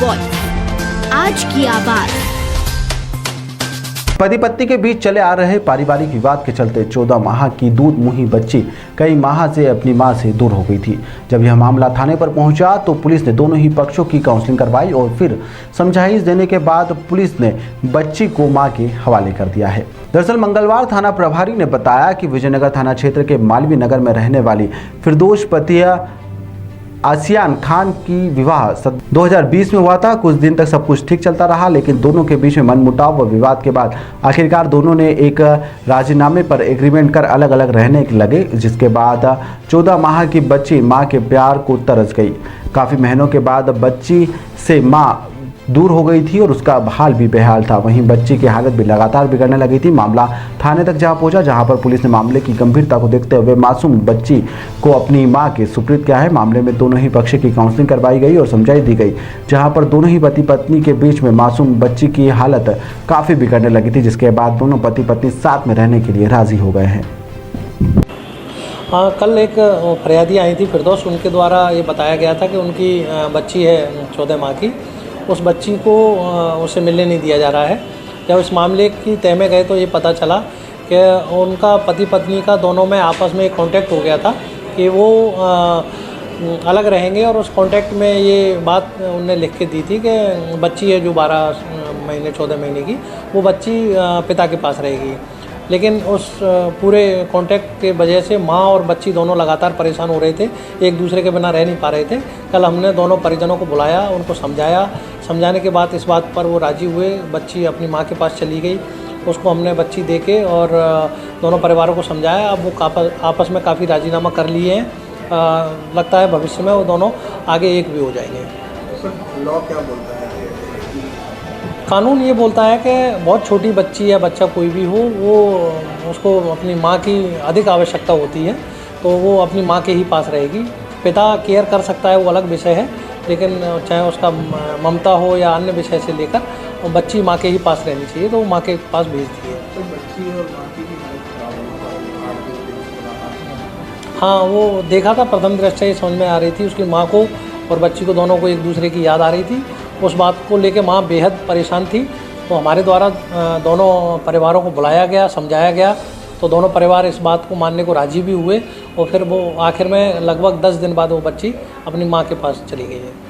Voice, आज की आवाज। पति पत्नी के बीच चले आ रहे पारिवारिक विवाद के चलते 14 माह की दूध मुही बच्ची कई माह से अपनी मां से दूर हो गई थी। जब यह मामला थाने पर पहुंचा तो पुलिस ने दोनों ही पक्षों की काउंसलिंग करवाई और फिर समझाइश देने के बाद पुलिस ने बच्ची को मां के हवाले कर दिया है। दरअसल मंगलवार थाना प्रभारी ने बताया कि विजयनगर थाना क्षेत्र के मालवीय नगर में रहने वाली फिरदौश पतिया आसियान खान की विवाह 2020 में हुआ था। कुछ दिन तक सब कुछ ठीक चलता रहा, लेकिन दोनों के बीच में मनमुटाव व विवाद के बाद आखिरकार दोनों ने एक राजीनामे पर एग्रीमेंट कर अलग अलग रहने लगे, जिसके बाद 14 माह की बच्ची मां के प्यार को तरस गई। काफ़ी महीनों के बाद बच्ची से मां दूर हो गई थी और उसका हाल भी बेहाल था। वहीं बच्ची की हालत भी लगातार बिगड़ने लगी थी। मामला थाने तक जहां पहुंचा, जहां पर पुलिस ने मामले की गंभीरता को देखते हुए मासूम बच्ची को अपनी मां के सुपुर्द किया है। मामले में दोनों ही पक्ष की काउंसलिंग करवाई गई और समझाई दी गई, जहां पर दोनों ही पति पत्नी के बीच में मासूम बच्ची की हालत काफ़ी बिगड़ने लगी थी, जिसके बाद दोनों पति पत्नी साथ में रहने के लिए राजी हो गए हैं। हाँ, कल एक फरियादी आई थी फिरदौश, उनके द्वारा ये बताया गया था कि उनकी बच्ची है 14 माह की, उस बच्ची को उसे मिलने नहीं दिया जा रहा है। जब इस मामले की तह में गए तो ये पता चला कि उनका पति पत्नी का दोनों में आपस में एक कॉन्टैक्ट हो गया था कि वो अलग रहेंगे, और उस कॉन्टैक्ट में ये बात उनने लिख के दी थी कि बच्ची है जो 12 महीने 14 महीने की, वो बच्ची पिता के पास रहेगी। लेकिन उस पूरे कॉन्टैक्ट के वजह से माँ और बच्ची दोनों लगातार परेशान हो रहे थे, एक दूसरे के बिना रह नहीं पा रहे थे। कल हमने दोनों परिजनों को बुलाया, उनको समझाया। समझाने के बाद इस बात पर वो राजी हुए। बच्ची अपनी माँ के पास चली गई, उसको हमने बच्ची दे के और दोनों परिवारों को समझाया। अब वो आपस में काफ़ी राजीनामा कर लिए हैं। लगता है भविष्य में वो दोनों आगे एक भी हो जाएंगे। लॉ क्या बोलता है? कानून ये बोलता है कि बहुत छोटी बच्ची या बच्चा कोई भी हो, वो उसको अपनी माँ की अधिक आवश्यकता होती है, तो वो अपनी माँ के ही पास रहेगी। पिता केयर कर सकता है, वो अलग विषय है, लेकिन चाहे उसका ममता हो या अन्य विषय से लेकर बच्ची माँ के ही पास रहनी चाहिए, तो वो माँ के पास भेजती है। तो बच्ची और माँ की हाँ, वो देखा था, प्रथम दृष्टया ये समझ में आ रही थी, उसकी माँ को और बच्ची को दोनों को एक दूसरे की याद आ रही थी। उस बात को लेके माँ बेहद परेशान थी, तो हमारे द्वारा दोनों परिवारों को बुलाया गया, समझाया गया, तो दोनों परिवार इस बात को मानने को राजी भी हुए, और फिर वो आखिर में लगभग 10 दिन बाद वो बच्ची अपनी माँ के पास चली गई है।